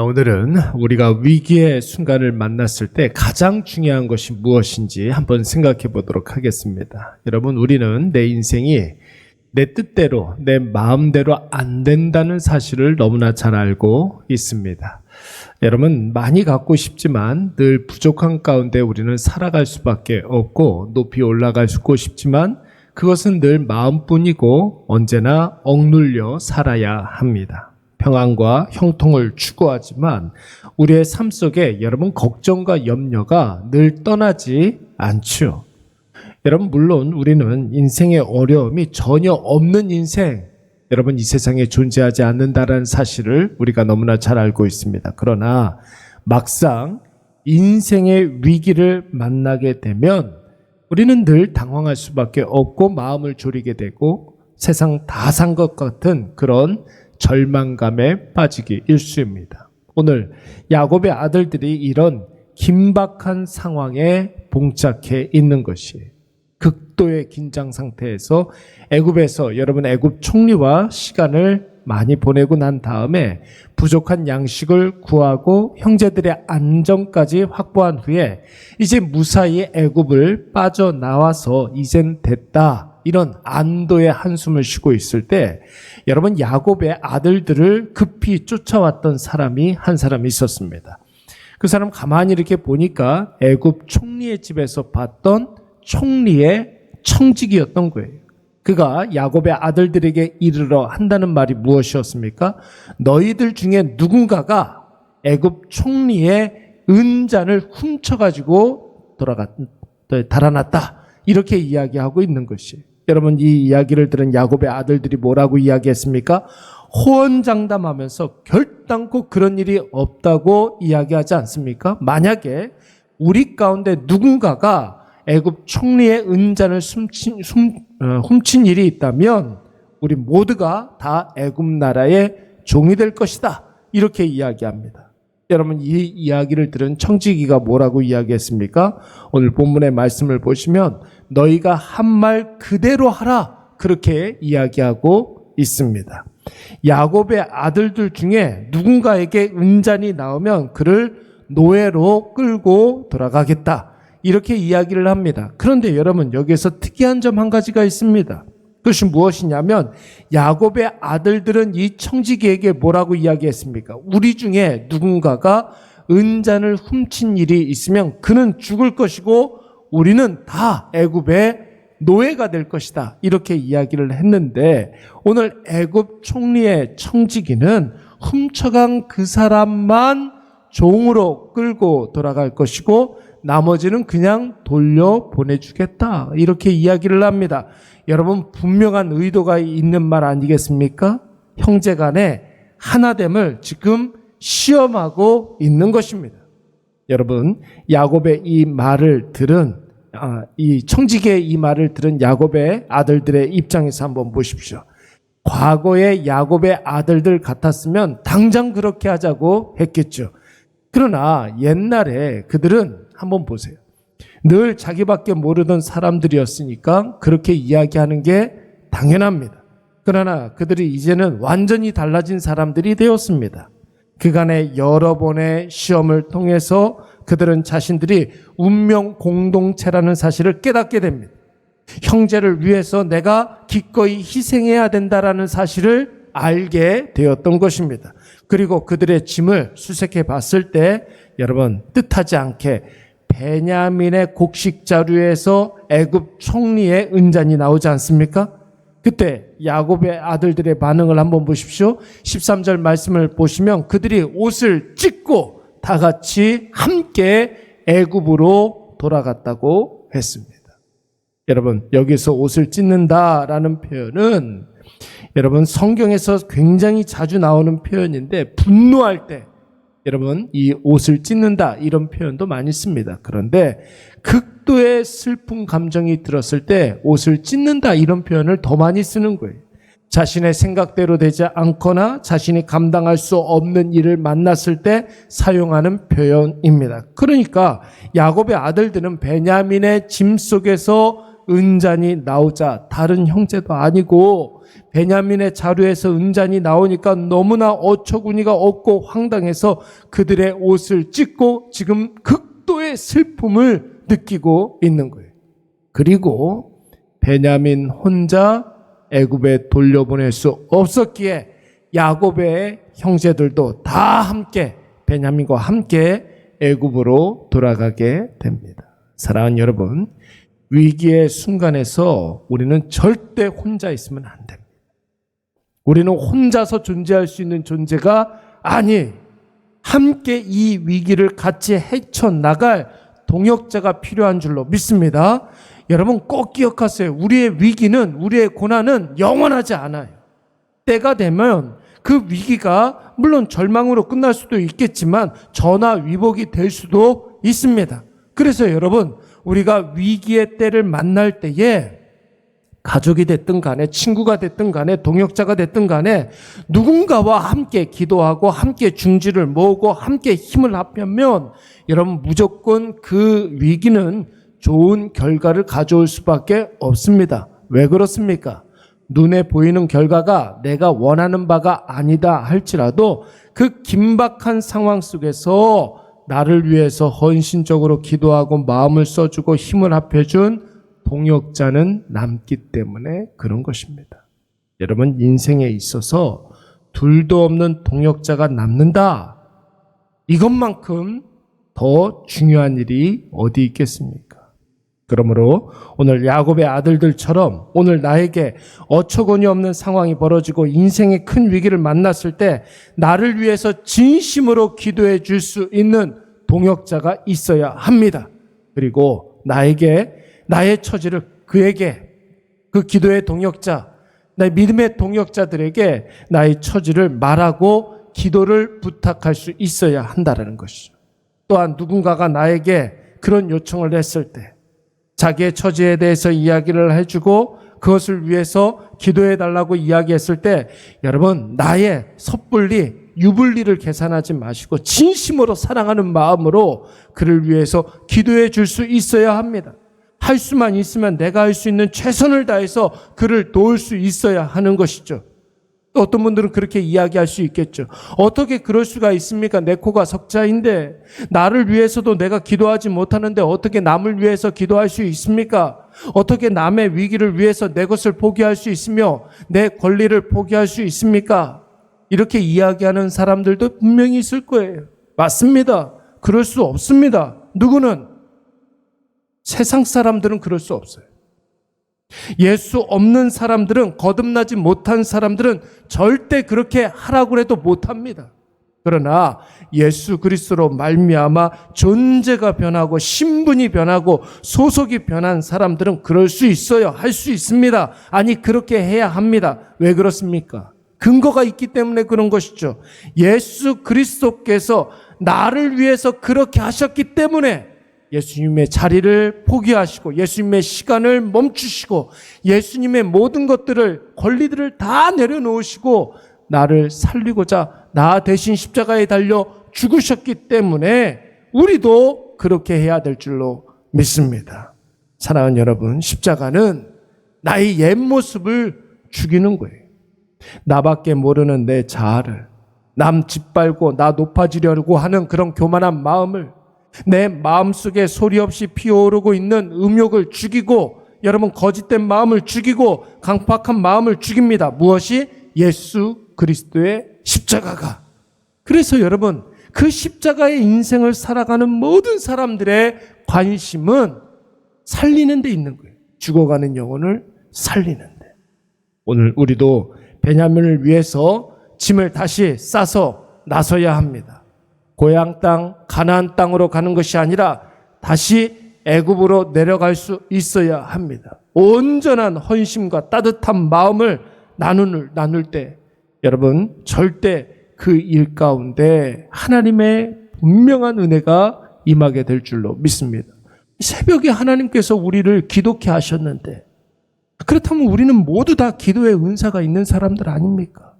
오늘은 우리가 위기의 순간을 만났을 때 가장 중요한 것이 무엇인지 한번 생각해 보도록 하겠습니다. 여러분, 우리는 내 인생이 내 뜻대로, 내 마음대로 안 된다는 사실을 너무나 잘 알고 있습니다. 여러분, 많이 갖고 싶지만 늘 부족한 가운데 우리는 살아갈 수밖에 없고, 높이 올라가고 싶지만 그것은 늘 마음뿐이고 언제나 억눌려 살아야 합니다. 평안과 형통을 추구하지만 우리의 삶 속에 여러분, 걱정과 염려가 늘 떠나지 않죠. 여러분, 물론 우리는 인생의 어려움이 전혀 없는 인생, 여러분, 이 세상에 존재하지 않는다는 사실을 우리가 너무나 잘 알고 있습니다. 그러나 막상 인생의 위기를 만나게 되면 우리는 늘 당황할 수밖에 없고 마음을 졸이게 되고 세상 다 산 것 같은 그런 절망감에 빠지기 일쑤입니다. 오늘 야곱의 아들들이 이런 긴박한 상황에 봉착해 있는 것이에요. 극도의 긴장 상태에서 애굽에서 여러분, 애굽 총리와 시간을 많이 보내고 난 다음에 부족한 양식을 구하고 형제들의 안전까지 확보한 후에 이제 무사히 애굽을 빠져나와서 이젠 됐다, 이런 안도의 한숨을 쉬고 있을 때 여러분, 야곱의 아들들을 급히 쫓아왔던 사람이 한 사람 있었습니다. 그 사람 가만히 이렇게 보니까 애굽 총리의 집에서 봤던 총리의 청직이었던 거예요. 그가 야곱의 아들들에게 이르러 한다는 말이 무엇이었습니까? 너희들 중에 누군가가 애굽 총리의 은잔을 훔쳐가지고 달아났다, 이렇게 이야기하고 있는 것이에요. 여러분, 이 이야기를 들은 야곱의 아들들이 뭐라고 이야기했습니까? 호언장담하면서 결단코 그런 일이 없다고 이야기하지 않습니까? 만약에 우리 가운데 누군가가 애굽 총리의 은잔을 훔친 일이 있다면 우리 모두가 다 애굽 나라의 종이 될 것이다, 이렇게 이야기합니다. 여러분, 이 이야기를 들은 청지기가 뭐라고 이야기했습니까? 오늘 본문의 말씀을 보시면 너희가 한 말 그대로 하라, 그렇게 이야기하고 있습니다. 야곱의 아들들 중에 누군가에게 은잔이 나오면 그를 노예로 끌고 돌아가겠다, 이렇게 이야기를 합니다. 그런데 여러분, 여기에서 특이한 점 한 가지가 있습니다. 그것이 무엇이냐면 야곱의 아들들은 이 청지기에게 뭐라고 이야기했습니까? 우리 중에 누군가가 은잔을 훔친 일이 있으면 그는 죽을 것이고 우리는 다 애굽의 노예가 될 것이다, 이렇게 이야기를 했는데 오늘 애굽 총리의 청지기는 훔쳐간 그 사람만 종으로 끌고 돌아갈 것이고 나머지는 그냥 돌려보내주겠다, 이렇게 이야기를 합니다. 여러분, 분명한 의도가 있는 말 아니겠습니까? 형제간의 하나됨을 지금 시험하고 있는 것입니다. 여러분, 야곱의 이 말을 들은 이 청지기의 이 말을 들은 야곱의 아들들의 입장에서 한번 보십시오. 과거의 야곱의 아들들 같았으면 당장 그렇게 하자고 했겠죠. 그러나 옛날에 그들은 한번 보세요. 늘 자기밖에 모르던 사람들이었으니까 그렇게 이야기하는 게 당연합니다. 그러나 그들이 이제는 완전히 달라진 사람들이 되었습니다. 그간의 여러 번의 시험을 통해서 그들은 자신들이 운명 공동체라는 사실을 깨닫게 됩니다. 형제를 위해서 내가 기꺼이 희생해야 된다라는 사실을 알게 되었던 것입니다. 그리고 그들의 짐을 수색해 봤을 때 여러분, 뜻하지 않게 베냐민의 곡식 자루에서 애굽 총리의 은잔이 나오지 않습니까? 그때 야곱의 아들들의 반응을 한번 보십시오. 13절 말씀을 보시면 그들이 옷을 찢고 다 같이 함께 애굽으로 돌아갔다고 했습니다. 여러분, 여기서 옷을 찢는다라는 표현은 여러분, 성경에서 굉장히 자주 나오는 표현인데 분노할 때 여러분, 이 옷을 찢는다, 이런 표현도 많이 씁니다. 그런데 극도의 슬픈 감정이 들었을 때 옷을 찢는다, 이런 표현을 더 많이 쓰는 거예요. 자신의 생각대로 되지 않거나 자신이 감당할 수 없는 일을 만났을 때 사용하는 표현입니다. 그러니까 야곱의 아들들은 베냐민의 짐 속에서 은잔이 나오자 다른 형제도 아니고 베냐민의 자루에서 은잔이 나오니까 너무나 어처구니가 없고 황당해서 그들의 옷을 찢고 지금 극도의 슬픔을 느끼고 있는 거예요. 그리고 베냐민 혼자 애굽에 돌려보낼 수 없었기에 야곱의 형제들도 다 함께 베냐민과 함께 애굽으로 돌아가게 됩니다. 사랑하는 여러분, 위기의 순간에서 우리는 절대 혼자 있으면 안 됩니다. 우리는 혼자서 존재할 수 있는 존재가 아니, 함께 이 위기를 같이 헤쳐나갈 동역자가 필요한 줄로 믿습니다. 여러분 꼭 기억하세요. 우리의 위기는, 우리의 고난은 영원하지 않아요. 때가 되면 그 위기가 물론 절망으로 끝날 수도 있겠지만 전화위복이 될 수도 있습니다. 그래서 여러분, 우리가 위기의 때를 만날 때에 가족이 됐든 간에 친구가 됐든 간에 동역자가 됐든 간에 누군가와 함께 기도하고 함께 중지를 모으고 함께 힘을 합하면 여러분 무조건 그 위기는 좋은 결과를 가져올 수밖에 없습니다. 왜 그렇습니까? 눈에 보이는 결과가 내가 원하는 바가 아니다 할지라도 그 긴박한 상황 속에서 나를 위해서 헌신적으로 기도하고 마음을 써주고 힘을 합해준 동역자는 남기 때문에 그런 것입니다. 여러분 인생에 있어서 둘도 없는 동역자가 남는다. 이것만큼 더 중요한 일이 어디 있겠습니까? 그러므로 오늘 야곱의 아들들처럼 오늘 나에게 어처구니 없는 상황이 벌어지고 인생의 큰 위기를 만났을 때 나를 위해서 진심으로 기도해 줄 수 있는 동역자가 있어야 합니다. 그리고 나의 처지를 그에게, 그 기도의 동역자, 나의 믿음의 동역자들에게 나의 처지를 말하고 기도를 부탁할 수 있어야 한다는 것이죠. 또한 누군가가 나에게 그런 요청을 했을 때 자기의 처지에 대해서 이야기를 해주고 그것을 위해서 기도해달라고 이야기했을 때 여러분 나의 섣불리 유불리를 계산하지 마시고 진심으로 사랑하는 마음으로 그를 위해서 기도해 줄 수 있어야 합니다. 할 수만 있으면 내가 할 수 있는 최선을 다해서 그를 도울 수 있어야 하는 것이죠. 또 어떤 분들은 그렇게 이야기할 수 있겠죠. 어떻게 그럴 수가 있습니까? 내 코가 석자인데 나를 위해서도 내가 기도하지 못하는데 어떻게 남을 위해서 기도할 수 있습니까? 어떻게 남의 위기를 위해서 내 것을 포기할 수 있으며 내 권리를 포기할 수 있습니까? 이렇게 이야기하는 사람들도 분명히 있을 거예요. 맞습니다. 그럴 수 없습니다. 누구는? 세상 사람들은 그럴 수 없어요. 예수 없는 사람들은, 거듭나지 못한 사람들은 절대 그렇게 하라고 해도 못합니다. 그러나 예수 그리스도로 말미암아 존재가 변하고 신분이 변하고 소속이 변한 사람들은 그럴 수 있어요. 할 수 있습니다. 아니 그렇게 해야 합니다. 왜 그렇습니까? 근거가 있기 때문에 그런 것이죠. 예수 그리스도께서 나를 위해서 그렇게 하셨기 때문에 예수님의 자리를 포기하시고 예수님의 시간을 멈추시고 예수님의 모든 것들을, 권리들을 다 내려놓으시고 나를 살리고자 나 대신 십자가에 달려 죽으셨기 때문에 우리도 그렇게 해야 될 줄로 믿습니다. 사랑하는 여러분, 십자가는 나의 옛 모습을 죽이는 거예요. 나밖에 모르는 내 자아를, 남 짓밟고 나 높아지려고 하는 그런 교만한 마음을, 내 마음속에 소리 없이 피어오르고 있는 음욕을 죽이고, 여러분 거짓된 마음을 죽이고 강팍한 마음을 죽입니다. 무엇이? 예수 그리스도의 십자가가. 그래서 여러분 그 십자가의 인생을 살아가는 모든 사람들의 관심은 살리는 데 있는 거예요. 죽어가는 영혼을 살리는 데. 오늘 우리도 베냐민을 위해서 짐을 다시 싸서 나서야 합니다. 고향 땅, 가나안 땅으로 가는 것이 아니라 다시 애굽으로 내려갈 수 있어야 합니다. 온전한 헌신과 따뜻한 마음을 나눌 때 여러분 절대 그 일 가운데 하나님의 분명한 은혜가 임하게 될 줄로 믿습니다. 새벽에 하나님께서 우리를 기도케 하셨는데 그렇다면 우리는 모두 다 기도의 은사가 있는 사람들 아닙니까?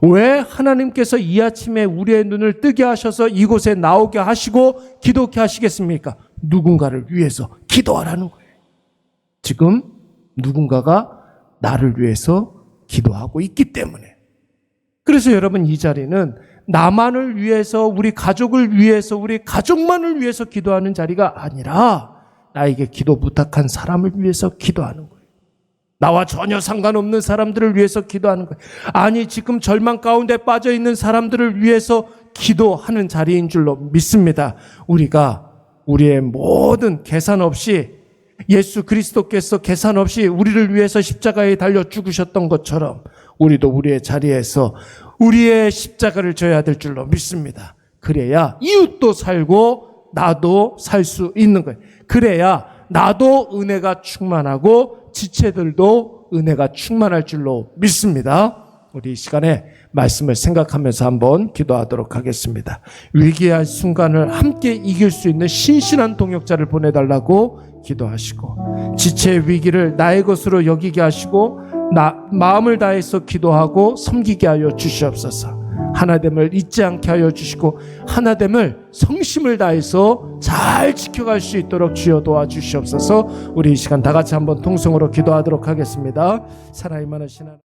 왜 하나님께서 이 아침에 우리의 눈을 뜨게 하셔서 이곳에 나오게 하시고 기도케 하시겠습니까? 누군가를 위해서 기도하라는 거예요. 지금 누군가가 나를 위해서 기도하고 있기 때문에. 그래서 여러분, 이 자리는 나만을 위해서, 우리 가족을 위해서, 우리 가족만을 위해서 기도하는 자리가 아니라 나에게 기도 부탁한 사람을 위해서 기도하는 거예요. 나와 전혀 상관없는 사람들을 위해서 기도하는 거예요. 아니, 지금 절망 가운데 빠져 있는 사람들을 위해서 기도하는 자리인 줄로 믿습니다. 우리가 우리의 모든 계산 없이, 예수 그리스도께서 계산 없이 우리를 위해서 십자가에 달려 죽으셨던 것처럼 우리도 우리의 자리에서 우리의 십자가를 져야 될 줄로 믿습니다. 그래야 이웃도 살고 나도 살 수 있는 거예요. 그래야 나도 은혜가 충만하고 지체들도 은혜가 충만할 줄로 믿습니다. 우리 이 시간에 말씀을 생각하면서 한번 기도하도록 하겠습니다. 위기의 순간을 함께 이길 수 있는 신실한 동역자를 보내달라고 기도하시고, 지체의 위기를 나의 것으로 여기게 하시고 마음을 다해서 기도하고 섬기게 하여 주시옵소서. 하나됨을 잊지 않게 하여 주시고 하나됨을 성심을 다해서 잘 지켜갈 수 있도록 주여 도와주시옵소서. 우리 이 시간 다 같이 한번 통성으로 기도하도록 하겠습니다. 사랑이 많으신 하나님,